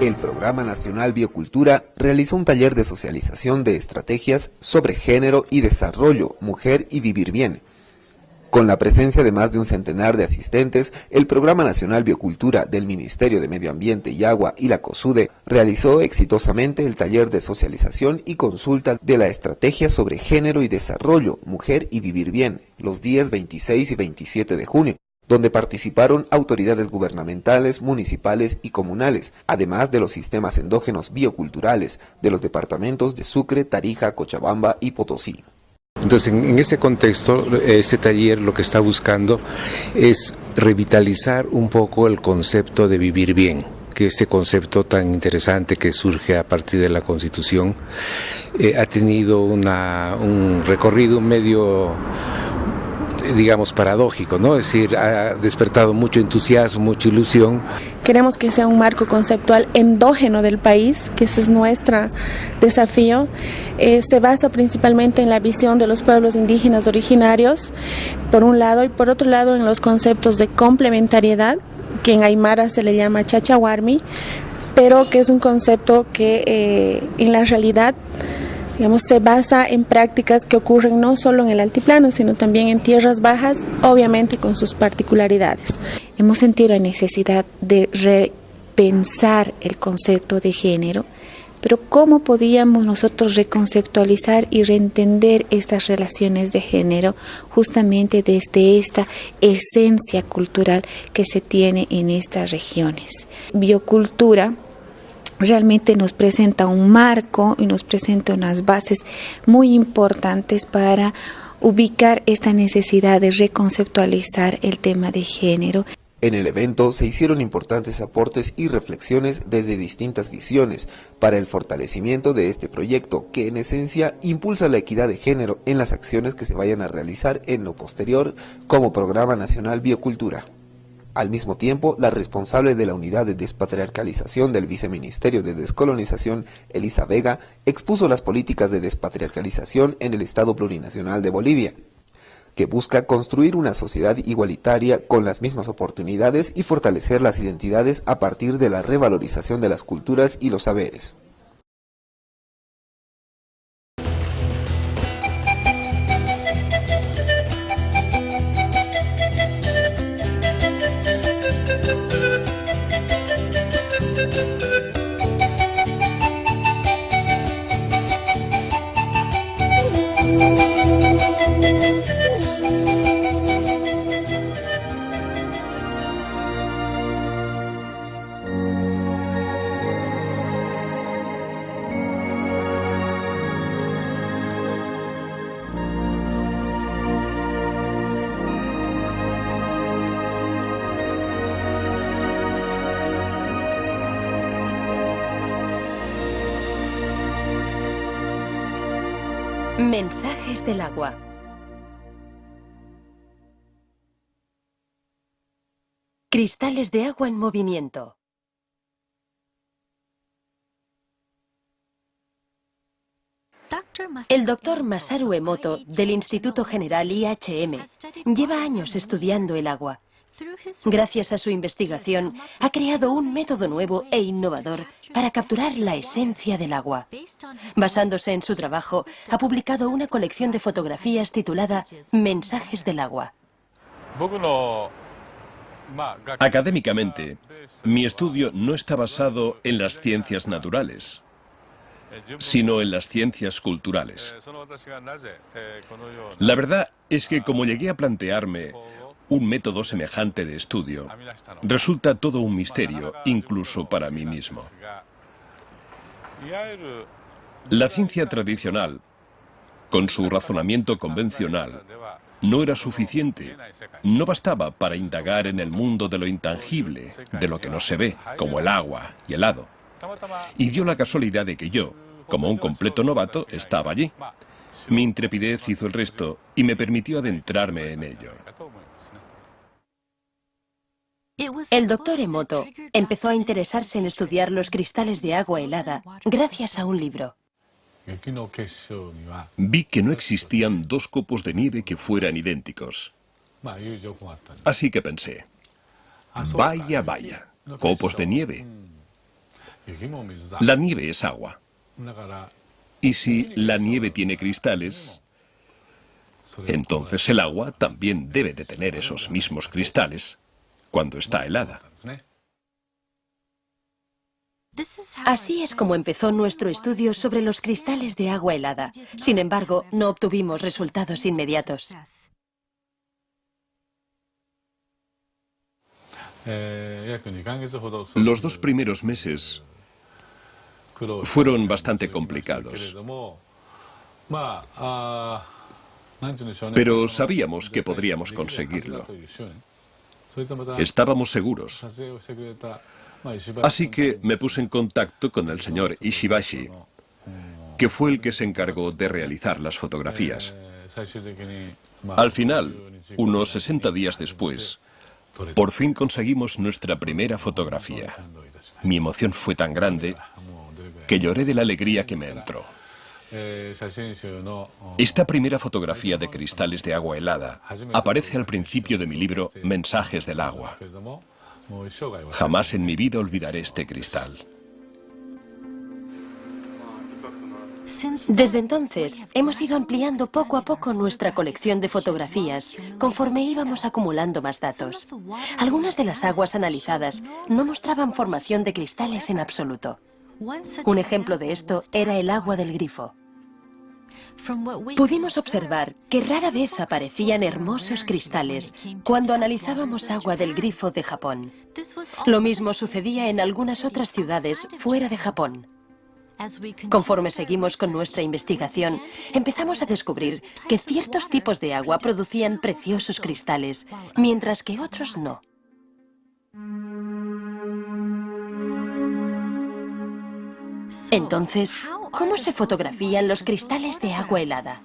El Programa Nacional Biocultura realizó un taller de socialización de estrategias sobre género y desarrollo, mujer y vivir bien. Con la presencia de más de un centenar de asistentes, el Programa Nacional Biocultura del Ministerio de Medio Ambiente y Agua y la COSUDE realizó exitosamente el taller de socialización y consulta de la estrategia sobre género y desarrollo, mujer y vivir bien, los días 26 y 27 de junio, donde participaron autoridades gubernamentales, municipales y comunales, además de los sistemas endógenos bioculturales de los departamentos de Sucre, Tarija, Cochabamba y Potosí. Entonces, en este contexto, este taller lo que está buscando es revitalizar un poco el concepto de vivir bien, que este concepto tan interesante que surge a partir de la Constitución ha tenido un recorrido medio, digamos, paradójico, ¿no? Es decir, ha despertado mucho entusiasmo, mucha ilusión. Queremos que sea un marco conceptual endógeno del país, que ese es nuestro desafío. Se basa principalmente en la visión de los pueblos indígenas originarios, por un lado, y por otro lado en los conceptos de complementariedad, que en Aymara se le llama chachahuarmi, pero que es un concepto que en la realidad, digamos, se basa en prácticas que ocurren no solo en el altiplano, sino también en tierras bajas, obviamente con sus particularidades. Hemos sentido la necesidad de repensar el concepto de género, pero ¿cómo podíamos nosotros reconceptualizar y reentender estas relaciones de género justamente desde esta esencia cultural que se tiene en estas regiones? Biocultura realmente nos presenta un marco y nos presenta unas bases muy importantes para ubicar esta necesidad de reconceptualizar el tema de género. En el evento se hicieron importantes aportes y reflexiones desde distintas visiones para el fortalecimiento de este proyecto, que en esencia impulsa la equidad de género en las acciones que se vayan a realizar en lo posterior como Programa Nacional Biocultura. Al mismo tiempo, la responsable de la Unidad de Despatriarcalización del Viceministerio de Descolonización, Elisa Vega, expuso las políticas de despatriarcalización en el Estado Plurinacional de Bolivia, que busca construir una sociedad igualitaria con las mismas oportunidades y fortalecer las identidades a partir de la revalorización de las culturas y los saberes. Mensajes del agua. Cristales de agua en movimiento. El doctor Masaru Emoto, del Instituto General IHM, lleva años estudiando el agua. Gracias a su investigación, ha creado un método nuevo e innovador para capturar la esencia del agua. Basándose en su trabajo, ha publicado una colección de fotografías titulada Mensajes del agua. Académicamente, mi estudio no está basado en las ciencias naturales, sino en las ciencias culturales. La verdad es que como llegué a plantearme un método semejante de estudio, resulta todo un misterio, incluso para mí mismo. La ciencia tradicional, con su razonamiento convencional, no era suficiente, no bastaba para indagar en el mundo de lo intangible, de lo que no se ve, como el agua y el hado. Y dio la casualidad de que yo, como un completo novato, estaba allí. Mi intrepidez hizo el resto y me permitió adentrarme en ello. El doctor Emoto empezó a interesarse en estudiar los cristales de agua helada gracias a un libro. Vi que no existían dos copos de nieve que fueran idénticos. Así que pensé, vaya, vaya, copos de nieve. La nieve es agua. Y si la nieve tiene cristales, entonces el agua también debe de tener esos mismos cristales cuando está helada. Así es como empezó nuestro estudio sobre los cristales de agua helada. Sin embargo, no obtuvimos resultados inmediatos. Los 2 primeros meses fueron bastante complicados. Pero sabíamos que podríamos conseguirlo. Estábamos seguros. Así que me puse en contacto con el señor Ishibashi, que fue el que se encargó de realizar las fotografías. Al final, unos 60 días después, por fin conseguimos nuestra primera fotografía. Mi emoción fue tan grande que lloré de la alegría que me entró. Esta primera fotografía de cristales de agua helada aparece al principio de mi libro Mensajes del agua. Jamás en mi vida olvidaré este cristal. Desde entonces, hemos ido ampliando poco a poco nuestra colección de fotografías, conforme íbamos acumulando más datos. Algunas de las aguas analizadas no mostraban formación de cristales en absoluto. Un ejemplo de esto era el agua del grifo. Pudimos observar que rara vez aparecían hermosos cristales cuando analizábamos agua del grifo de Japón. Lo mismo sucedía en algunas otras ciudades fuera de Japón. Conforme seguimos con nuestra investigación, empezamos a descubrir que ciertos tipos de agua producían preciosos cristales, mientras que otros no. Entonces, ¿cómo se fotografían los cristales de agua helada?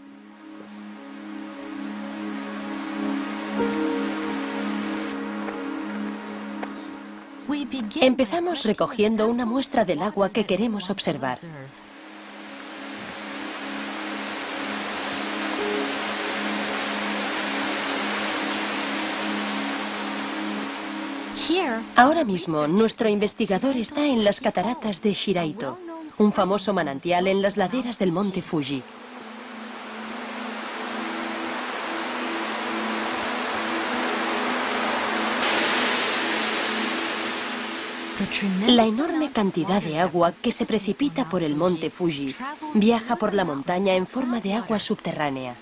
Empezamos recogiendo una muestra del agua que queremos observar. Ahora mismo, nuestro investigador está en las cataratas de Shiraito, un famoso manantial en las laderas del monte Fuji. La enorme cantidad de agua que se precipita por el monte Fuji viaja por la montaña en forma de agua subterránea.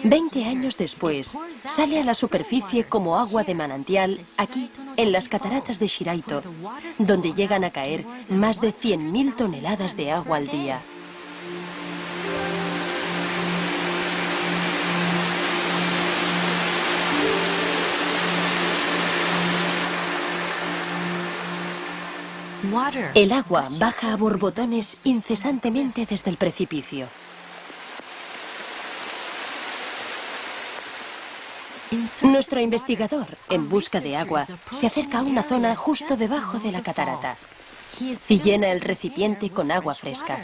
20 años después, sale a la superficie como agua de manantial aquí, en las cataratas de Shiraito, donde llegan a caer más de 100.000 toneladas de agua al día. El agua baja a borbotones incesantemente desde el precipicio. Nuestro investigador, en busca de agua, se acerca a una zona justo debajo de la catarata y llena el recipiente con agua fresca.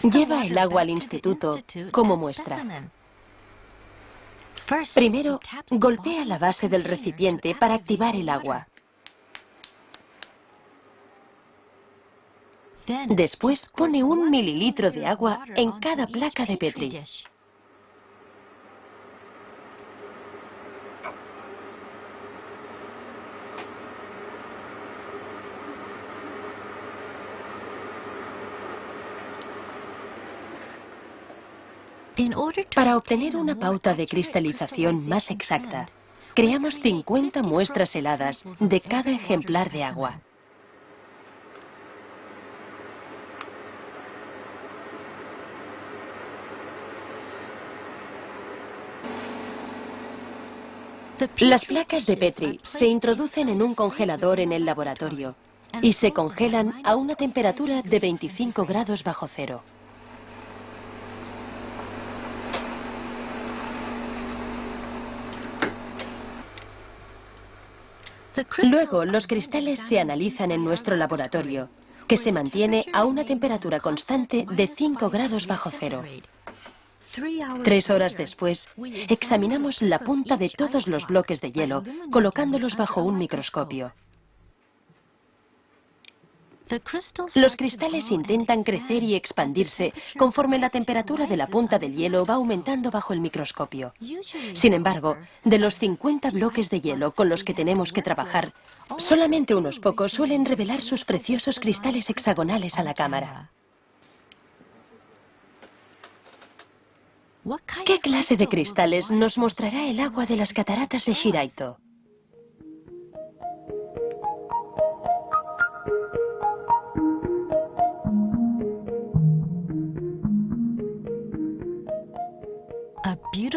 Lleva el agua al instituto como muestra. Primero, golpea la base del recipiente para activar el agua. Después pone 1 mililitro de agua en cada placa de Petri. Para obtener una pauta de cristalización más exacta, creamos 50 muestras heladas de cada ejemplar de agua. Las placas de Petri se introducen en un congelador en el laboratorio y se congelan a una temperatura de 25 grados bajo cero. Luego, los cristales se analizan en nuestro laboratorio, que se mantiene a una temperatura constante de 5 grados bajo cero. 3 horas después, examinamos la punta de todos los bloques de hielo, colocándolos bajo un microscopio. Los cristales intentan crecer y expandirse conforme la temperatura de la punta del hielo va aumentando bajo el microscopio. Sin embargo, de los 50 bloques de hielo con los que tenemos que trabajar, solamente unos pocos suelen revelar sus preciosos cristales hexagonales a la cámara. ¿Qué clase de cristales nos mostrará el agua de las cataratas de Shiraito?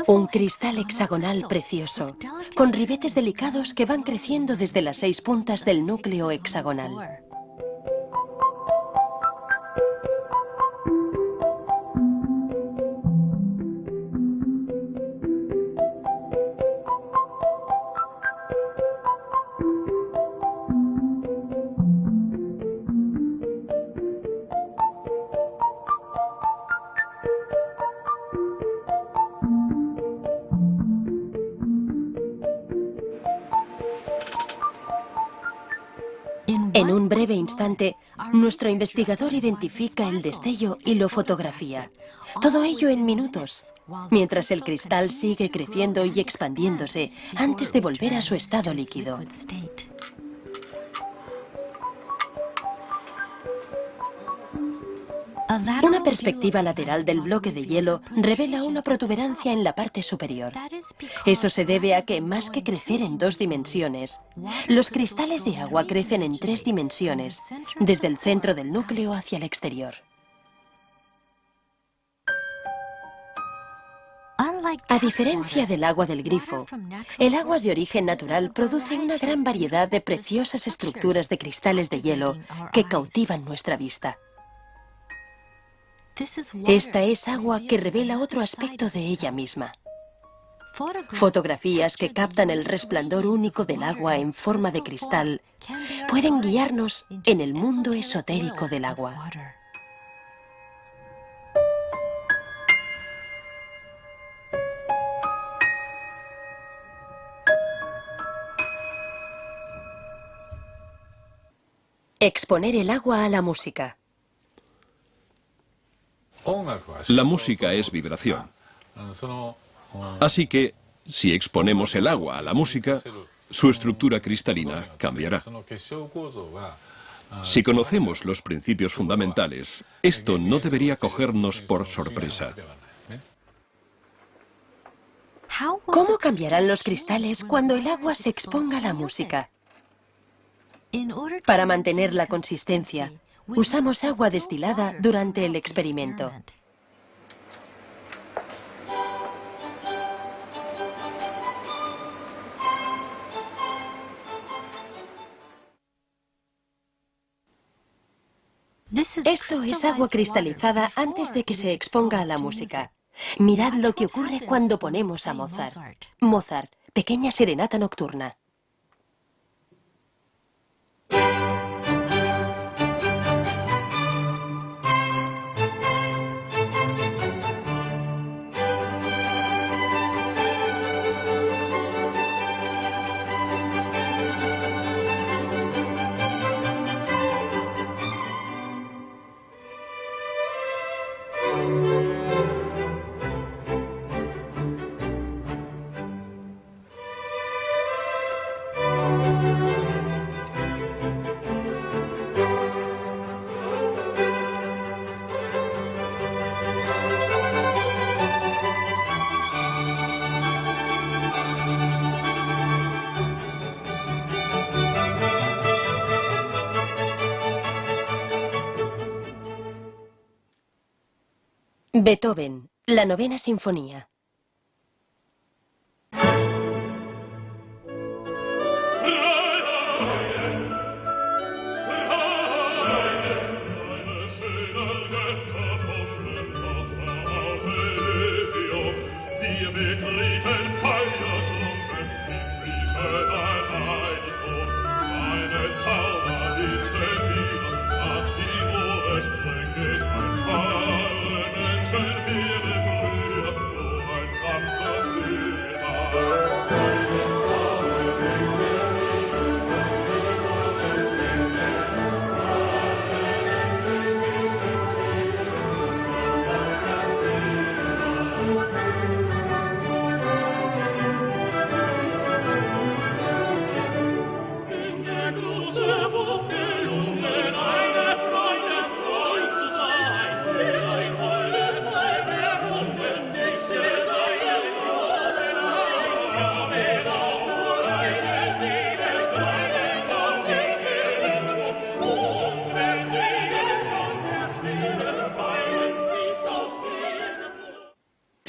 Un cristal hexagonal precioso, con ribetes delicados que van creciendo desde las 6 puntas del núcleo hexagonal. En un breve instante, nuestro investigador identifica el destello y lo fotografía. Todo ello en minutos, mientras el cristal sigue creciendo y expandiéndose antes de volver a su estado líquido. Una perspectiva lateral del bloque de hielo revela una protuberancia en la parte superior. Eso se debe a que, más que crecer en 2 dimensiones, los cristales de agua crecen en 3 dimensiones, desde el centro del núcleo hacia el exterior. A diferencia del agua del grifo, el agua de origen natural produce una gran variedad de preciosas estructuras de cristales de hielo que cautivan nuestra vista. Esta es agua que revela otro aspecto de ella misma. Fotografías que captan el resplandor único del agua en forma de cristal pueden guiarnos en el mundo esotérico del agua. Exponer el agua a la música. La música es vibración. Así que, si exponemos el agua a la música, su estructura cristalina cambiará. Si conocemos los principios fundamentales, esto no debería cogernos por sorpresa. ¿Cómo cambiarán los cristales cuando el agua se exponga a la música? Para mantener la consistencia, usamos agua destilada durante el experimento. Esto es agua cristalizada antes de que se exponga a la música. Mirad lo que ocurre cuando ponemos a Mozart. Mozart, Pequeña Serenata Nocturna. Beethoven, la Novena Sinfonía.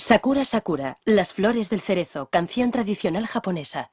Sakura Sakura, las flores del cerezo, canción tradicional japonesa.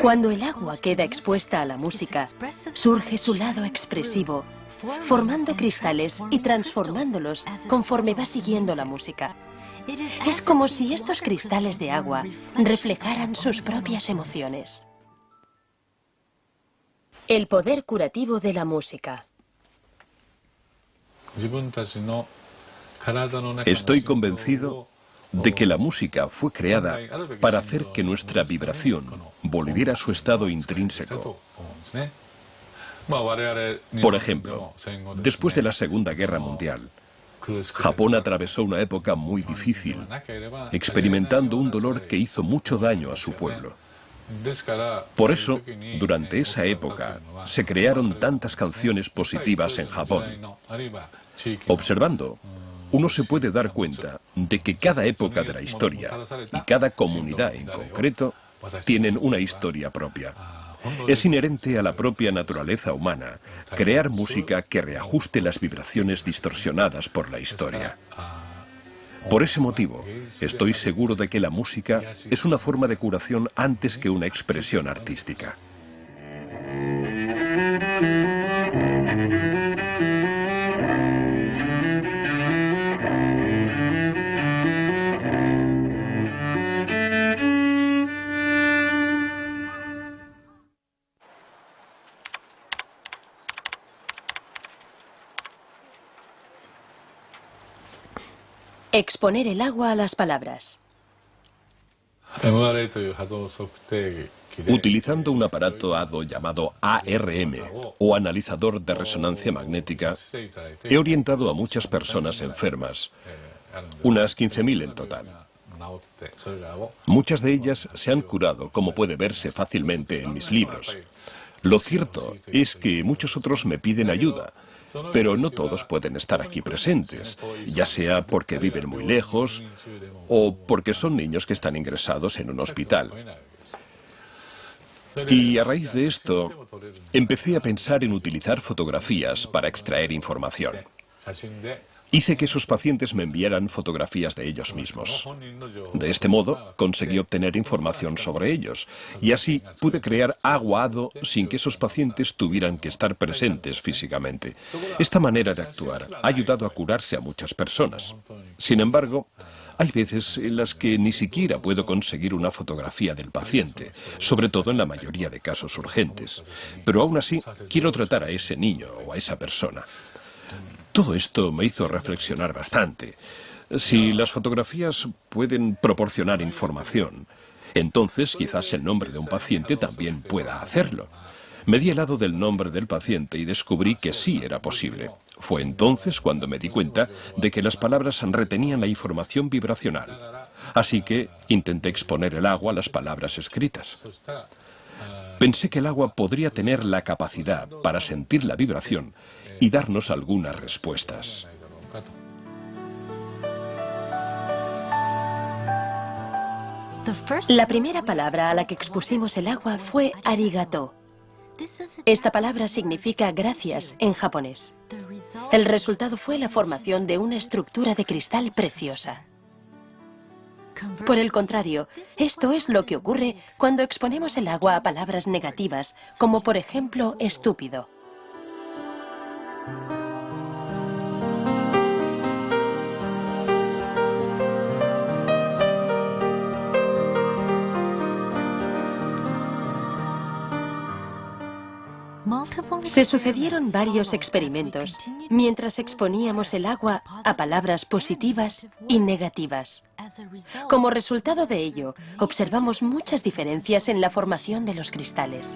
Cuando el agua queda expuesta a la música, surge su lado expresivo, formando cristales y transformándolos conforme va siguiendo la música. Es como si estos cristales de agua reflejaran sus propias emociones. El poder curativo de la música. Estoy convencido de que la música fue creada para hacer que nuestra vibración volviera a su estado intrínseco. Por ejemplo, después de la Segunda Guerra Mundial, Japón atravesó una época muy difícil, experimentando un dolor que hizo mucho daño a su pueblo. Por eso, durante esa época, se crearon tantas canciones positivas en Japón. Observando, uno se puede dar cuenta de que cada época de la historia y cada comunidad en concreto tienen una historia propia. Es inherente a la propia naturaleza humana crear música que reajuste las vibraciones distorsionadas por la historia. Por ese motivo, estoy seguro de que la música es una forma de curación antes que una expresión artística. Exponer el agua a las palabras. Utilizando un aparato Hado llamado ARM, o analizador de resonancia magnética, he orientado a muchas personas enfermas, unas 15.000 en total. Muchas de ellas se han curado, como puede verse fácilmente en mis libros. Lo cierto es que muchos otros me piden ayuda, pero no todos pueden estar aquí presentes, ya sea porque viven muy lejos o porque son niños que están ingresados en un hospital. Y a raíz de esto, empecé a pensar en utilizar fotografías para extraer información. Hice que esos pacientes me enviaran fotografías de ellos mismos. De este modo, conseguí obtener información sobre ellos, y así pude crear agua Hado sin que esos pacientes tuvieran que estar presentes físicamente. Esta manera de actuar ha ayudado a curarse a muchas personas. Sin embargo, hay veces en las que ni siquiera puedo conseguir una fotografía del paciente, sobre todo en la mayoría de casos urgentes. Pero aún así, quiero tratar a ese niño o a esa persona. Todo esto me hizo reflexionar bastante. Si las fotografías pueden proporcionar información, entonces quizás el nombre de un paciente también pueda hacerlo. Me di helado del nombre del paciente y descubrí que sí era posible. Fue entonces cuando me di cuenta de que las palabras retenían la información vibracional. Así que intenté exponer el agua a las palabras escritas. Pensé que el agua podría tener la capacidad para sentir la vibración y darnos algunas respuestas. La primera palabra a la que expusimos el agua fue arigato. Esta palabra significa gracias en japonés. El resultado fue la formación de una estructura de cristal preciosa. Por el contrario, esto es lo que ocurre cuando exponemos el agua a palabras negativas, como por ejemplo estúpido. Se sucedieron varios experimentos mientras exponíamos el agua a palabras positivas y negativas. Como resultado de ello, observamos muchas diferencias en la formación de los cristales.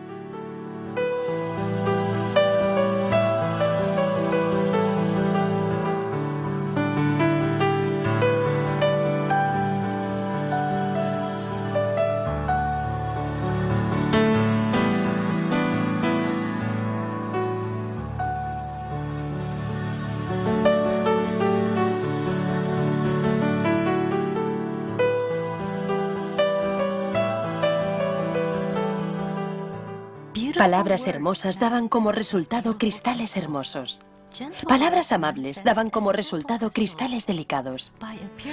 Palabras hermosas daban como resultado cristales hermosos. Palabras amables daban como resultado cristales delicados.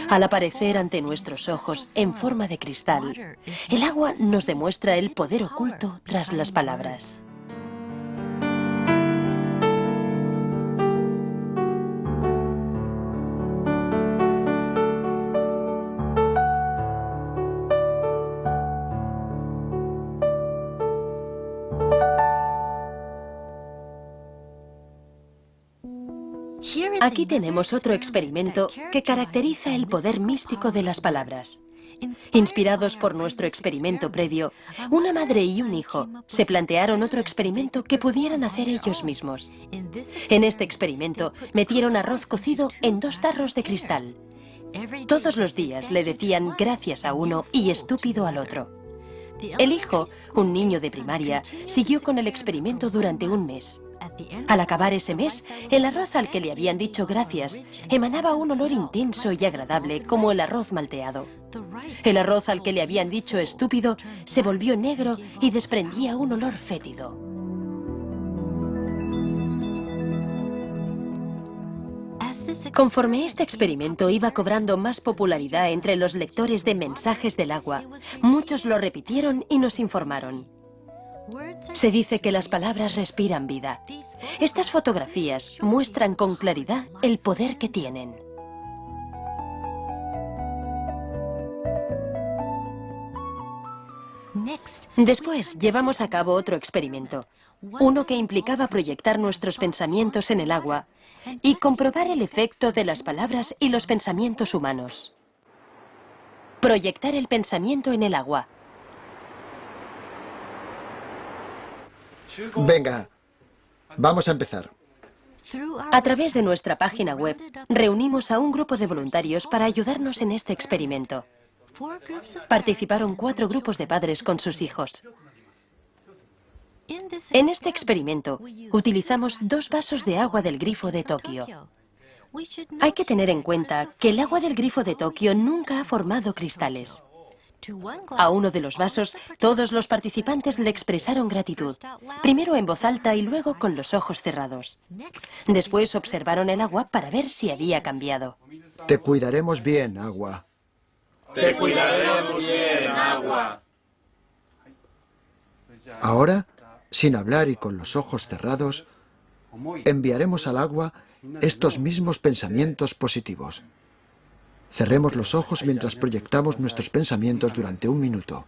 Al aparecer ante nuestros ojos en forma de cristal, el agua nos demuestra el poder oculto tras las palabras. Aquí tenemos otro experimento que caracteriza el poder místico de las palabras. Inspirados por nuestro experimento previo, una madre y un hijo se plantearon otro experimento que pudieran hacer ellos mismos. En este experimento metieron arroz cocido en 2 tarros de cristal. Todos los días le decían gracias a uno y estúpido al otro. El hijo, un niño de primaria, siguió con el experimento durante un mes. Al acabar ese mes, el arroz al que le habían dicho gracias emanaba un olor intenso y agradable como el arroz malteado. El arroz al que le habían dicho estúpido se volvió negro y desprendía un olor fétido. Conforme este experimento iba cobrando más popularidad entre los lectores de mensajes del agua, muchos lo repitieron y nos informaron. Se dice que las palabras respiran vida. Estas fotografías muestran con claridad el poder que tienen. Después llevamos a cabo otro experimento, uno que implicaba proyectar nuestros pensamientos en el agua y comprobar el efecto de las palabras y los pensamientos humanos. Proyectar el pensamiento en el agua. Venga, vamos a empezar. A través de nuestra página web, reunimos a un grupo de voluntarios para ayudarnos en este experimento. Participaron 4 grupos de padres con sus hijos. En este experimento, utilizamos 2 vasos de agua del grifo de Tokio. Hay que tener en cuenta que el agua del grifo de Tokio nunca ha formado cristales. A uno de los vasos, todos los participantes le expresaron gratitud, primero en voz alta y luego con los ojos cerrados. Después observaron el agua para ver si había cambiado. Te cuidaremos bien, agua. Te cuidaremos bien, agua. Ahora, sin hablar y con los ojos cerrados, enviaremos al agua estos mismos pensamientos positivos. Cerremos los ojos mientras proyectamos nuestros pensamientos durante 1 minuto.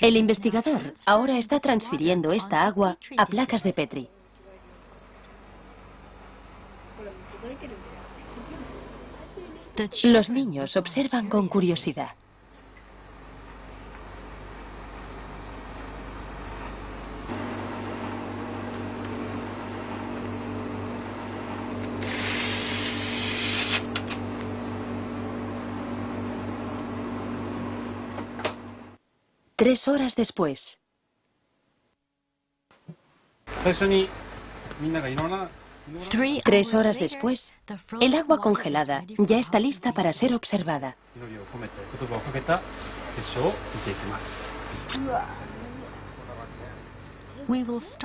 El investigador ahora está transfiriendo esta agua a placas de Petri. Los niños observan con curiosidad. Tres horas después. 3 horas después, el agua congelada ya está lista para ser observada.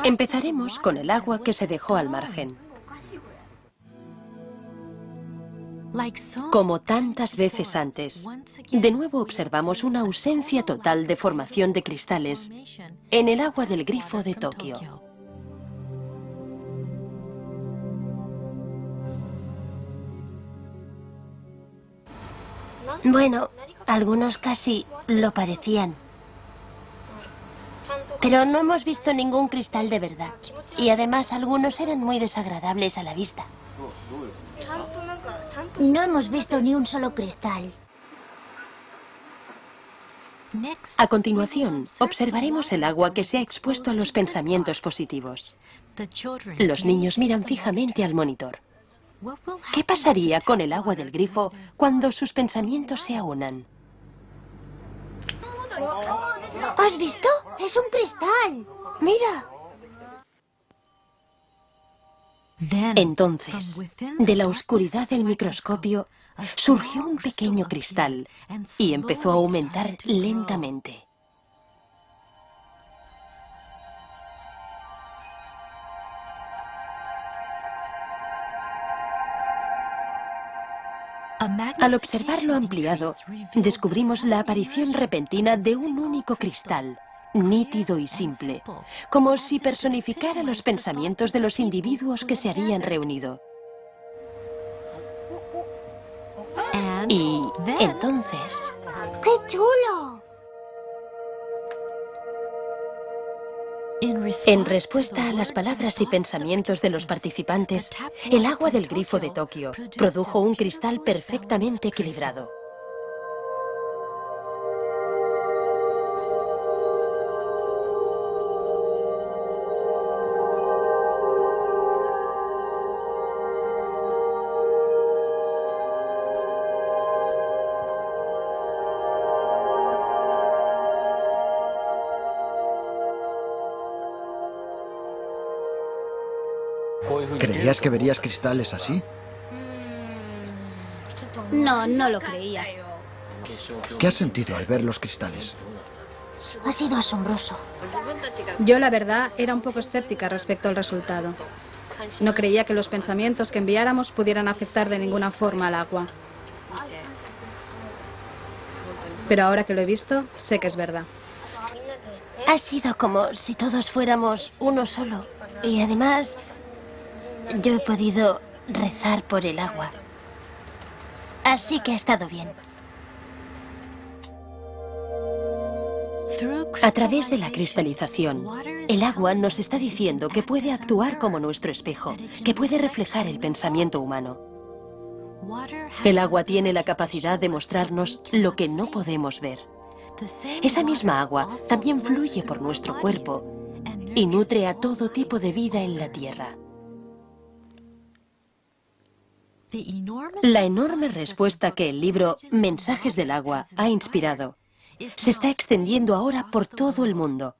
Empezaremos con el agua que se dejó al margen. Como tantas veces antes, de nuevo observamos una ausencia total de formación de cristales en el agua del grifo de Tokio. Bueno, algunos casi lo parecían. Pero no hemos visto ningún cristal de verdad. Y además algunos eran muy desagradables a la vista. No hemos visto ni un solo cristal. A continuación, observaremos el agua que se ha expuesto a los pensamientos positivos. Los niños miran fijamente al monitor. ¿Qué pasaría con el agua del grifo cuando sus pensamientos se aunan? ¿Has visto? ¡Es un cristal! ¡Mira! Entonces, de la oscuridad del microscopio, surgió un pequeño cristal y empezó a aumentar lentamente. Al observarlo ampliado, descubrimos la aparición repentina de un único cristal, nítido y simple, como si personificara los pensamientos de los individuos que se habían reunido. Y entonces... ¡Qué chulo! En respuesta a las palabras y pensamientos de los participantes, el agua del grifo de Tokio produjo un cristal perfectamente equilibrado. ¿Creías que verías cristales así? No, no lo creía. ¿Qué has sentido al ver los cristales? Ha sido asombroso. Yo, la verdad, era un poco escéptica respecto al resultado. No creía que los pensamientos que enviáramos pudieran afectar de ninguna forma al agua. Pero ahora que lo he visto, sé que es verdad. Ha sido como si todos fuéramos uno solo. Y además, yo he podido rezar por el agua. Así que ha estado bien. A través de la cristalización, el agua nos está diciendo que puede actuar como nuestro espejo, que puede reflejar el pensamiento humano. El agua tiene la capacidad de mostrarnos lo que no podemos ver. Esa misma agua también fluye por nuestro cuerpo y nutre a todo tipo de vida en la Tierra. La enorme respuesta que el libro Mensajes del agua ha inspirado se está extendiendo ahora por todo el mundo.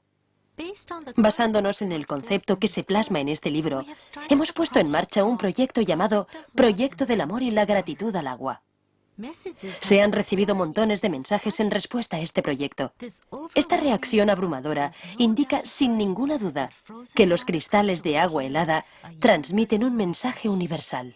Basándonos en el concepto que se plasma en este libro, hemos puesto en marcha un proyecto llamado Proyecto del Amor y la Gratitud al Agua. Se han recibido montones de mensajes en respuesta a este proyecto. Esta reacción abrumadora indica sin ninguna duda que los cristales de agua helada transmiten un mensaje universal.